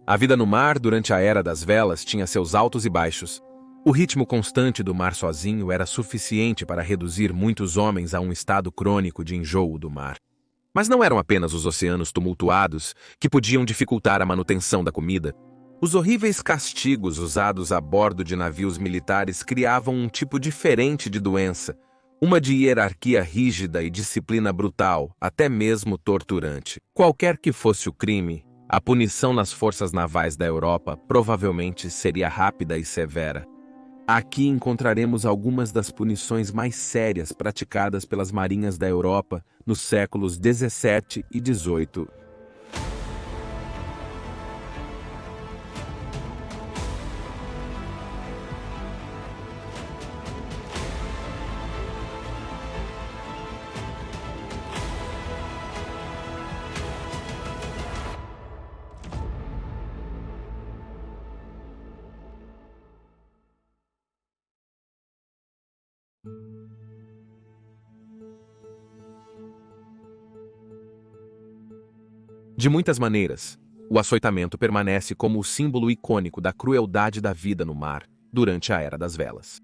A vida no mar durante a Era das Velas tinha seus altos e baixos. O ritmo constante do mar sozinho era suficiente para reduzir muitos homens a um estado crônico de enjoo do mar. Mas não eram apenas os oceanos tumultuados que podiam dificultar a manutenção da comida. Os horríveis castigos usados a bordo de navios militares criavam um tipo diferente de doença, uma de hierarquia rígida e disciplina brutal, até mesmo torturante. Qualquer que fosse o crime, a punição nas forças navais da Europa provavelmente seria rápida e severa. Aqui encontraremos algumas das punições mais sérias praticadas pelas marinhas da Europa nos séculos 17 e 18. De muitas maneiras, o açoitamento permanece como o símbolo icônico da crueldade da vida no mar durante a Era das Velas.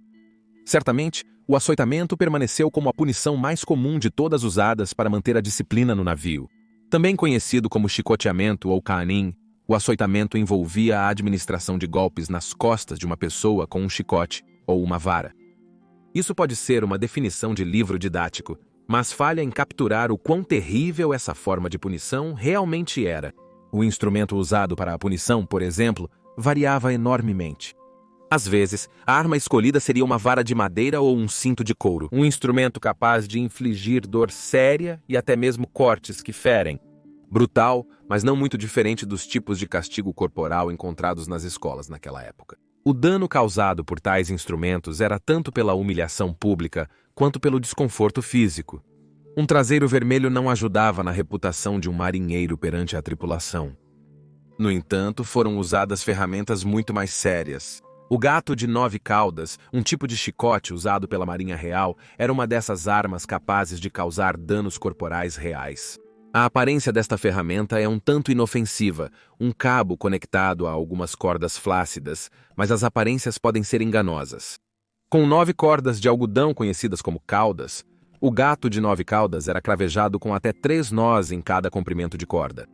Certamente, o açoitamento permaneceu como a punição mais comum de todas usadas para manter a disciplina no navio. Também conhecido como chicoteamento ou canim, o açoitamento envolvia a administração de golpes nas costas de uma pessoa com um chicote ou uma vara. Isso pode ser uma definição de livro didático, mas falha em capturar o quão terrível essa forma de punição realmente era. O instrumento usado para a punição, por exemplo, variava enormemente. Às vezes, a arma escolhida seria uma vara de madeira ou um cinto de couro, um instrumento capaz de infligir dor séria e até mesmo cortes que ferem. Brutal, mas não muito diferente dos tipos de castigo corporal encontrados nas escolas naquela época. O dano causado por tais instrumentos era tanto pela humilhação pública quanto pelo desconforto físico. Um traseiro vermelho não ajudava na reputação de um marinheiro perante a tripulação. No entanto, foram usadas ferramentas muito mais sérias. O gato de 9 caudas, um tipo de chicote usado pela Marinha Real, era uma dessas armas capazes de causar danos corporais reais. A aparência desta ferramenta é um tanto inofensiva, um cabo conectado a algumas cordas flácidas, mas as aparências podem ser enganosas. Com 9 cordas de algodão conhecidas como caudas, o gato de 9 caudas era cravejado com até 3 nós em cada comprimento de corda.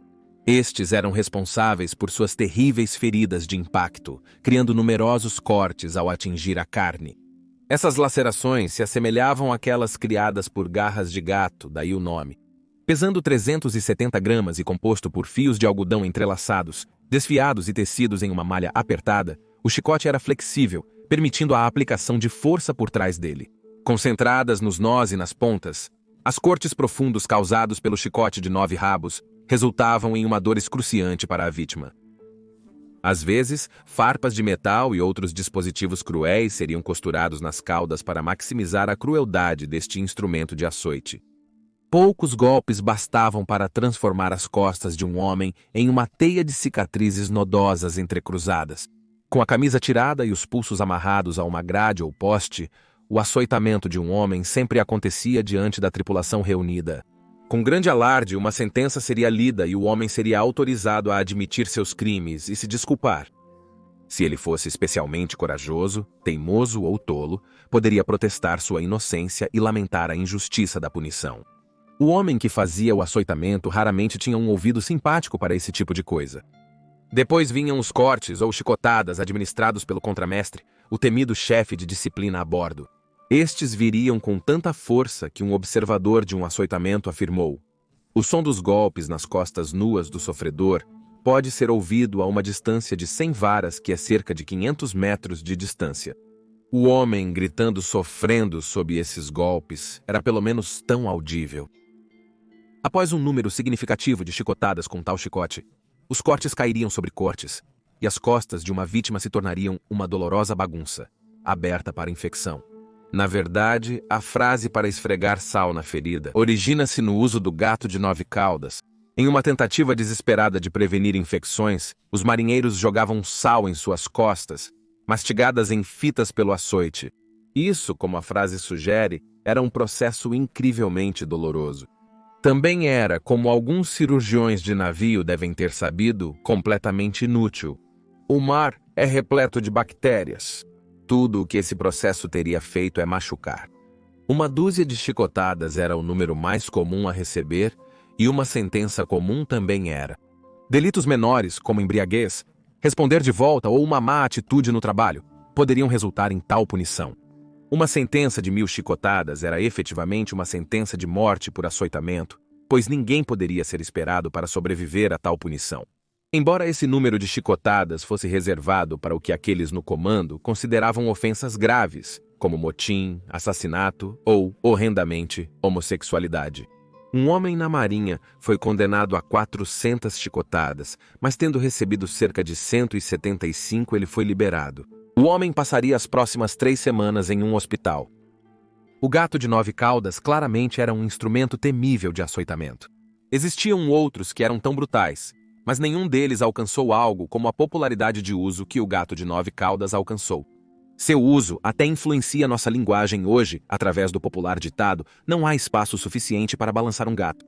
Estes eram responsáveis por suas terríveis feridas de impacto, criando numerosos cortes ao atingir a carne. Essas lacerações se assemelhavam àquelas criadas por garras de gato, daí o nome. Pesando 370 gramas e composto por fios de algodão entrelaçados, desfiados e tecidos em uma malha apertada, o chicote era flexível, permitindo a aplicação de força por trás dele. Concentradas nos nós e nas pontas, as cortes profundos causados pelo chicote de 9 rabos resultavam em uma dor excruciante para a vítima. Às vezes, farpas de metal e outros dispositivos cruéis seriam costurados nas caudas para maximizar a crueldade deste instrumento de açoite. Poucos golpes bastavam para transformar as costas de um homem em uma teia de cicatrizes nodosas entrecruzadas. Com a camisa tirada e os pulsos amarrados a uma grade ou poste, o açoitamento de um homem sempre acontecia diante da tripulação reunida. Com grande alarde, uma sentença seria lida e o homem seria autorizado a admitir seus crimes e se desculpar. Se ele fosse especialmente corajoso, teimoso ou tolo, poderia protestar sua inocência e lamentar a injustiça da punição. O homem que fazia o açoitamento raramente tinha um ouvido simpático para esse tipo de coisa. Depois vinham os cortes ou chicotadas administrados pelo contramestre, o temido chefe de disciplina a bordo. Estes viriam com tanta força que um observador de um açoitamento afirmou: o som dos golpes nas costas nuas do sofredor pode ser ouvido a uma distância de 100 varas, que é cerca de 500 metros de distância. O homem gritando sofrendo sob esses golpes era pelo menos tão audível. Após um número significativo de chicotadas com tal chicote, os cortes cairiam sobre cortes, e as costas de uma vítima se tornariam uma dolorosa bagunça, aberta para infecção. Na verdade, a frase para esfregar sal na ferida origina-se no uso do gato de 9 caudas. Em uma tentativa desesperada de prevenir infecções, os marinheiros jogavam sal em suas costas, mastigadas em fitas pelo açoite. Isso, como a frase sugere, era um processo incrivelmente doloroso. Também era, como alguns cirurgiões de navio devem ter sabido, completamente inútil. O mar é repleto de bactérias. Tudo o que esse processo teria feito é machucar. Uma dúzia de chicotadas era o número mais comum a receber, e uma sentença comum também era. Delitos menores, como embriaguez, responder de volta ou uma má atitude no trabalho, poderiam resultar em tal punição. Uma sentença de 1000 chicotadas era efetivamente uma sentença de morte por açoitamento, pois ninguém poderia ser esperado para sobreviver a tal punição. Embora esse número de chicotadas fosse reservado para o que aqueles no comando consideravam ofensas graves, como motim, assassinato ou, horrendamente, homossexualidade. Um homem na Marinha foi condenado a 400 chicotadas, mas tendo recebido cerca de 175, ele foi liberado. O homem passaria as próximas 3 semanas em um hospital. O gato de 9 caudas claramente era um instrumento temível de açoitamento. Existiam outros que eram tão brutais, mas nenhum deles alcançou algo como a popularidade de uso que o gato de 9 caudas alcançou. Seu uso até influencia nossa linguagem hoje, através do popular ditado, não há espaço suficiente para balançar um gato.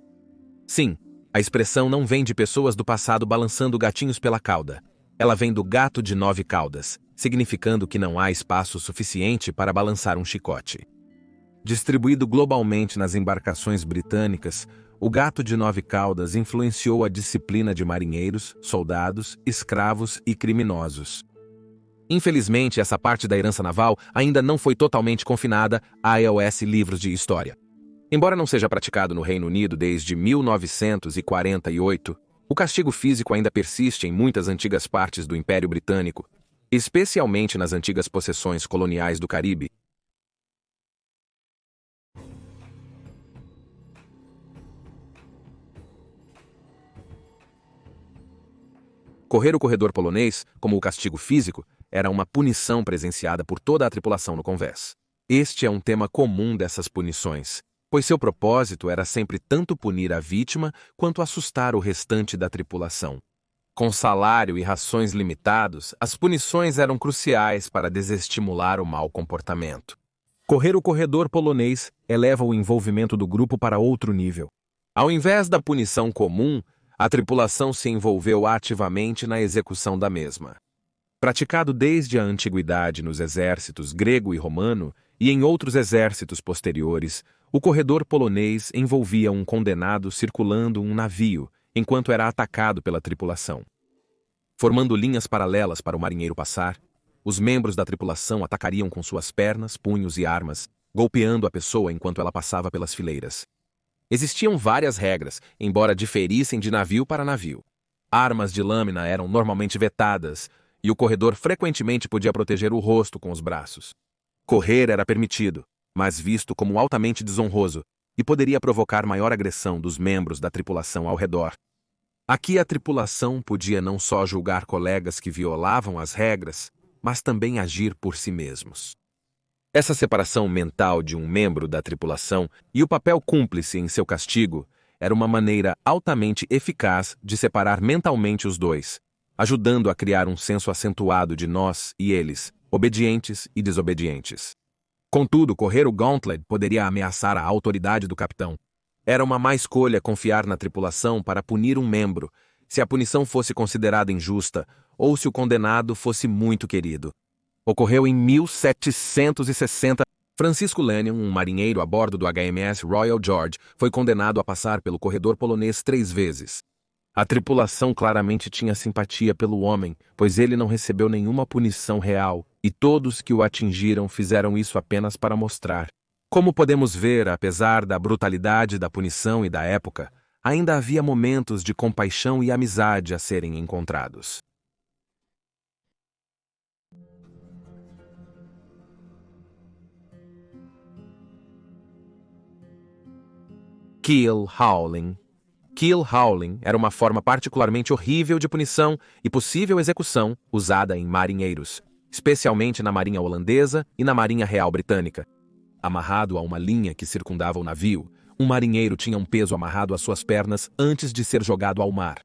Sim, a expressão não vem de pessoas do passado balançando gatinhos pela cauda. Ela vem do gato de 9 caudas, significando que não há espaço suficiente para balançar um chicote. Distribuído globalmente nas embarcações britânicas, o gato de 9 caudas influenciou a disciplina de marinheiros, soldados, escravos e criminosos. Infelizmente, essa parte da herança naval ainda não foi totalmente confinada a iOS livros de história. Embora não seja praticado no Reino Unido desde 1948, o castigo físico ainda persiste em muitas antigas partes do Império Britânico, especialmente nas antigas possessões coloniais do Caribe. Correr o corredor polonês, como o castigo físico, era uma punição presenciada por toda a tripulação no convés. Este é um tema comum dessas punições, pois seu propósito era sempre tanto punir a vítima quanto assustar o restante da tripulação. Com salário e rações limitados, as punições eram cruciais para desestimular o mau comportamento. Correr o corredor polonês eleva o envolvimento do grupo para outro nível. Ao invés da punição comum, a tripulação se envolveu ativamente na execução da mesma. Praticado desde a antiguidade nos exércitos grego e romano e em outros exércitos posteriores, o corredor polonês envolvia um condenado circulando um navio enquanto era atacado pela tripulação. Formando linhas paralelas para o marinheiro passar, os membros da tripulação atacariam com suas pernas, punhos e armas, golpeando a pessoa enquanto ela passava pelas fileiras. Existiam várias regras, embora diferissem de navio para navio. Armas de lâmina eram normalmente vetadas, e o corredor frequentemente podia proteger o rosto com os braços. Correr era permitido, mas visto como altamente desonroso, e poderia provocar maior agressão dos membros da tripulação ao redor. Aqui a tripulação podia não só julgar colegas que violavam as regras, mas também agir por si mesmos. Essa separação mental de um membro da tripulação e o papel cúmplice em seu castigo era uma maneira altamente eficaz de separar mentalmente os dois, ajudando a criar um senso acentuado de nós e eles, obedientes e desobedientes. Contudo, correr o gauntlet poderia ameaçar a autoridade do capitão. Era uma má escolha confiar na tripulação para punir um membro, se a punição fosse considerada injusta ou se o condenado fosse muito querido. Ocorreu em 1760. Francisco Lanyon, um marinheiro a bordo do HMS Royal George, foi condenado a passar pelo corredor polonês 3 vezes. A tripulação claramente tinha simpatia pelo homem, pois ele não recebeu nenhuma punição real, e todos que o atingiram fizeram isso apenas para mostrar. Como podemos ver, apesar da brutalidade da punição e da época, ainda havia momentos de compaixão e amizade a serem encontrados. Keel hauling. Keel hauling era uma forma particularmente horrível de punição e possível execução usada em marinheiros, especialmente na Marinha Holandesa e na Marinha Real Britânica. Amarrado a uma linha que circundava o navio, um marinheiro tinha um peso amarrado às suas pernas antes de ser jogado ao mar.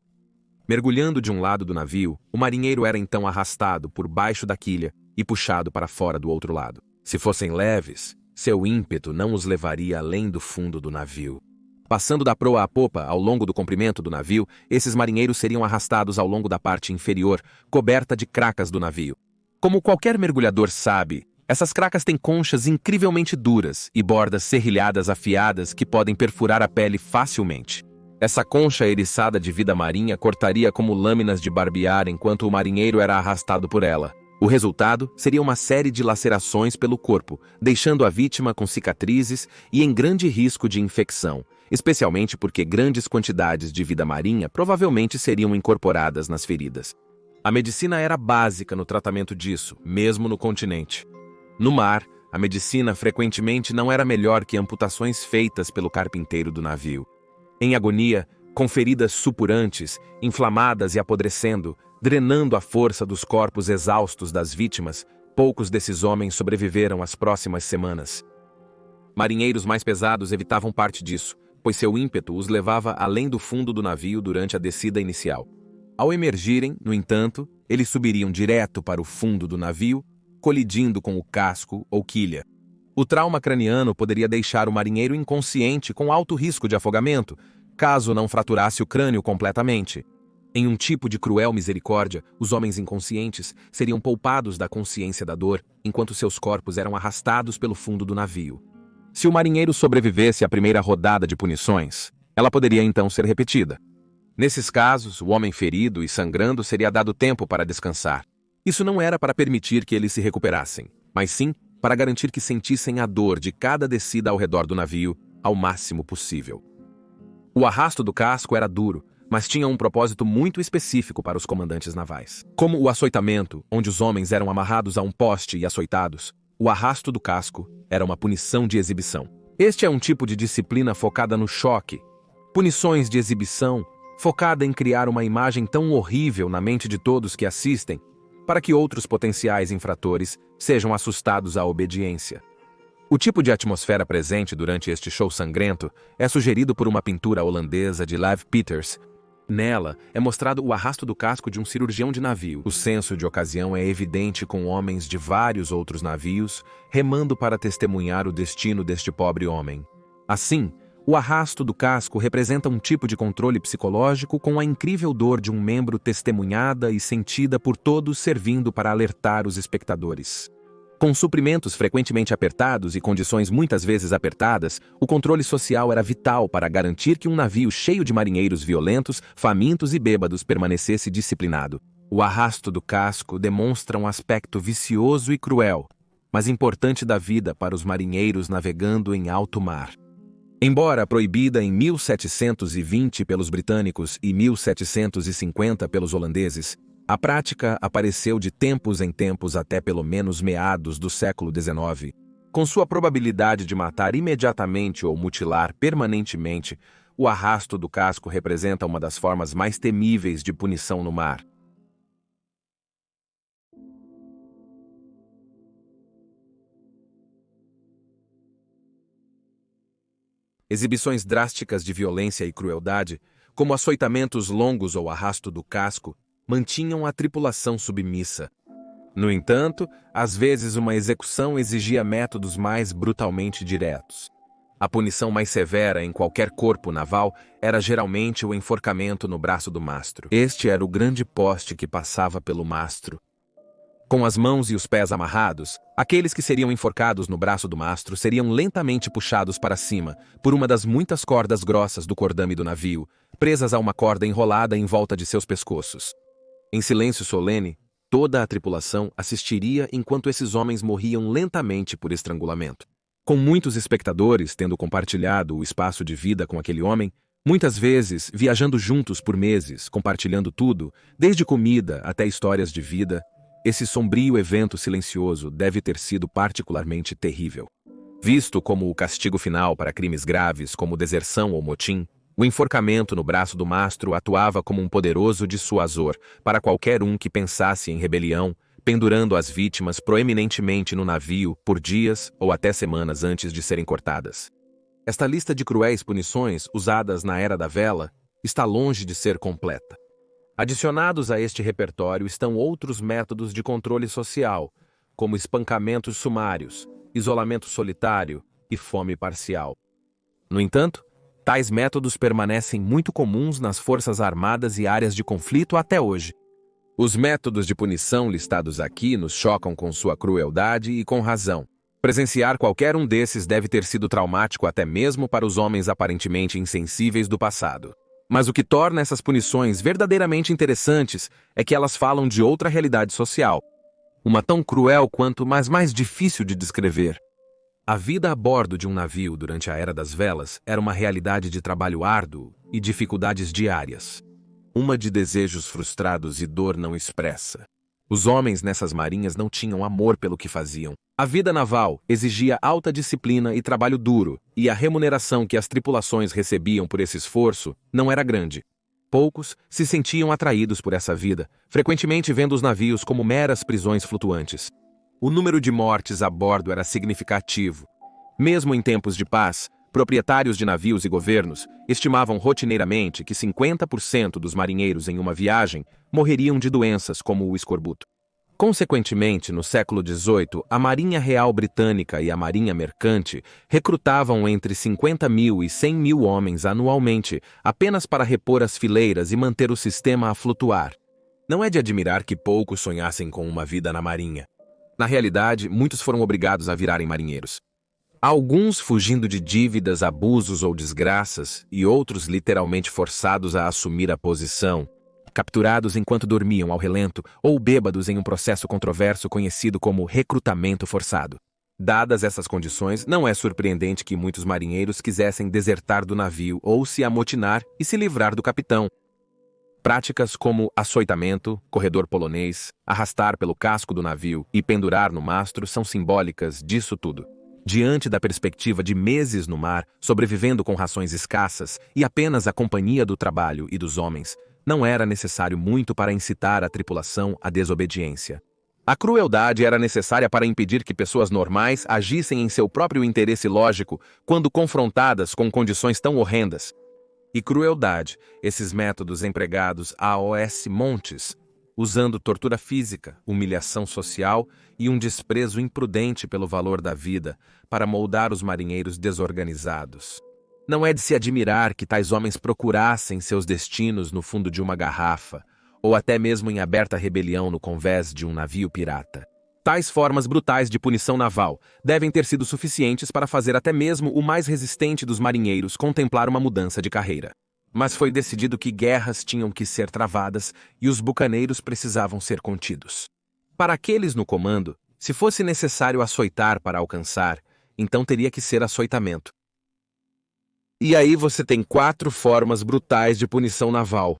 Mergulhando de um lado do navio, o marinheiro era então arrastado por baixo da quilha e puxado para fora do outro lado. Se fossem leves, seu ímpeto não os levaria além do fundo do navio. Passando da proa à popa ao longo do comprimento do navio, esses marinheiros seriam arrastados ao longo da parte inferior, coberta de cracas do navio. Como qualquer mergulhador sabe, essas cracas têm conchas incrivelmente duras e bordas serrilhadas afiadas que podem perfurar a pele facilmente. Essa concha eriçada de vida marinha cortaria como lâminas de barbear enquanto o marinheiro era arrastado por ela. O resultado seria uma série de lacerações pelo corpo, deixando a vítima com cicatrizes e em grande risco de infecção, especialmente porque grandes quantidades de vida marinha provavelmente seriam incorporadas nas feridas. A medicina era básica no tratamento disso, mesmo no continente. No mar, a medicina frequentemente não era melhor que amputações feitas pelo carpinteiro do navio. Em agonia, com feridas supurantes, inflamadas e apodrecendo, drenando a força dos corpos exaustos das vítimas, poucos desses homens sobreviveram às próximas semanas. Marinheiros mais pesados evitavam parte disso, pois seu ímpeto os levava além do fundo do navio durante a descida inicial. Ao emergirem, no entanto, eles subiriam direto para o fundo do navio, colidindo com o casco ou quilha. O trauma craniano poderia deixar o marinheiro inconsciente com alto risco de afogamento, caso não fraturasse o crânio completamente. Em um tipo de cruel misericórdia, os homens inconscientes seriam poupados da consciência da dor, enquanto seus corpos eram arrastados pelo fundo do navio. Se o marinheiro sobrevivesse à primeira rodada de punições, ela poderia então ser repetida. Nesses casos, o homem ferido e sangrando seria dado tempo para descansar. Isso não era para permitir que eles se recuperassem, mas sim para garantir que sentissem a dor de cada descida ao redor do navio ao máximo possível. O arrasto do casco era duro, mas tinha um propósito muito específico para os comandantes navais. Como o açoitamento, onde os homens eram amarrados a um poste e açoitados, o arrasto do casco era uma punição de exibição. Este é um tipo de disciplina focada no choque. Punições de exibição, focada em criar uma imagem tão horrível na mente de todos que assistem, para que outros potenciais infratores sejam assustados à obediência. O tipo de atmosfera presente durante este show sangrento é sugerido por uma pintura holandesa de Lev Peters. Nela, é mostrado o arrasto do casco de um cirurgião de navio. O senso de ocasião é evidente com homens de vários outros navios remando para testemunhar o destino deste pobre homem. Assim, o arrasto do casco representa um tipo de controle psicológico com a incrível dor de um membro testemunhada e sentida por todos, servindo para alertar os espectadores. Com suprimentos frequentemente apertados e condições muitas vezes apertadas, o controle social era vital para garantir que um navio cheio de marinheiros violentos, famintos e bêbados permanecesse disciplinado. O arrasto do casco demonstra um aspecto vicioso e cruel, mas importante da vida para os marinheiros navegando em alto mar. Embora proibida em 1720 pelos britânicos e 1750 pelos holandeses, a prática apareceu de tempos em tempos até pelo menos meados do século XIX. Com sua probabilidade de matar imediatamente ou mutilar permanentemente, o arrasto do casco representa uma das formas mais temíveis de punição no mar. Exibições drásticas de violência e crueldade, como açoitamentos longos ou arrasto do casco, mantinham a tripulação submissa. No entanto, às vezes uma execução exigia métodos mais brutalmente diretos. A punição mais severa em qualquer corpo naval era geralmente o enforcamento no braço do mastro. Este era o grande poste que passava pelo mastro. Com as mãos e os pés amarrados, aqueles que seriam enforcados no braço do mastro seriam lentamente puxados para cima por uma das muitas cordas grossas do cordame do navio, presas a uma corda enrolada em volta de seus pescoços. Em silêncio solene, toda a tripulação assistiria enquanto esses homens morriam lentamente por estrangulamento. Com muitos espectadores tendo compartilhado o espaço de vida com aquele homem, muitas vezes viajando juntos por meses, compartilhando tudo, desde comida até histórias de vida, esse sombrio evento silencioso deve ter sido particularmente terrível. Visto como o castigo final para crimes graves como deserção ou motim, o enforcamento no braço do mastro atuava como um poderoso dissuasor para qualquer um que pensasse em rebelião, pendurando as vítimas proeminentemente no navio por dias ou até semanas antes de serem cortadas. Esta lista de cruéis punições usadas na Era da Vela está longe de ser completa. Adicionados a este repertório estão outros métodos de controle social, como espancamentos sumários, isolamento solitário e fome parcial. No entanto, Tais métodos permanecem muito comuns nas forças armadas e áreas de conflito até hoje. Os métodos de punição listados aqui nos chocam com sua crueldade e com razão. Presenciar qualquer um desses deve ter sido traumático até mesmo para os homens aparentemente insensíveis do passado. Mas o que torna essas punições verdadeiramente interessantes é que elas falam de outra realidade social. Uma tão cruel quanto, mas mais difícil de descrever. A vida a bordo de um navio durante a Era das Velas era uma realidade de trabalho árduo e dificuldades diárias. Uma de desejos frustrados e dor não expressa. Os homens nessas marinhas não tinham amor pelo que faziam. A vida naval exigia alta disciplina e trabalho duro, e a remuneração que as tripulações recebiam por esse esforço não era grande. Poucos se sentiam atraídos por essa vida, frequentemente vendo os navios como meras prisões flutuantes. O número de mortes a bordo era significativo. Mesmo em tempos de paz, proprietários de navios e governos estimavam rotineiramente que 50% dos marinheiros em uma viagem morreriam de doenças como o escorbuto. Consequentemente, no século XVIII, a Marinha Real Britânica e a Marinha Mercante recrutavam entre 50.000 e 100.000 homens anualmente, apenas para repor as fileiras e manter o sistema a flutuar. Não é de admirar que poucos sonhassem com uma vida na Marinha. Na realidade, muitos foram obrigados a virarem marinheiros. Alguns fugindo de dívidas, abusos ou desgraças, e outros literalmente forçados a assumir a posição, capturados enquanto dormiam ao relento ou bêbados em um processo controverso conhecido como recrutamento forçado. Dadas essas condições, não é surpreendente que muitos marinheiros quisessem desertar do navio ou se amotinar e se livrar do capitão. Práticas como açoitamento, corredor polonês, arrastar pelo casco do navio e pendurar no mastro são simbólicas disso tudo. Diante da perspectiva de meses no mar, sobrevivendo com rações escassas e apenas a companhia do trabalho e dos homens, não era necessário muito para incitar a tripulação à desobediência. A crueldade era necessária para impedir que pessoas normais agissem em seu próprio interesse lógico quando confrontadas com condições tão horrendas. E crueldade, esses métodos empregados a O.S. Montes, usando tortura física, humilhação social e um desprezo imprudente pelo valor da vida para moldar os marinheiros desorganizados. Não é de se admirar que tais homens procurassem seus destinos no fundo de uma garrafa, ou até mesmo em aberta rebelião no convés de um navio pirata. Tais formas brutais de punição naval devem ter sido suficientes para fazer até mesmo o mais resistente dos marinheiros contemplar uma mudança de carreira. Mas foi decidido que guerras tinham que ser travadas e os bucaneiros precisavam ser contidos. Para aqueles no comando, se fosse necessário açoitar para alcançar, então teria que ser açoitamento. E aí você tem 4 formas brutais de punição naval.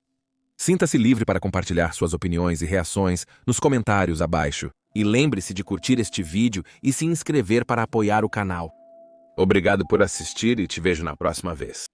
Sinta-se livre para compartilhar suas opiniões e reações nos comentários abaixo. E lembre-se de curtir este vídeo e se inscrever para apoiar o canal. Obrigado por assistir e te vejo na próxima vez.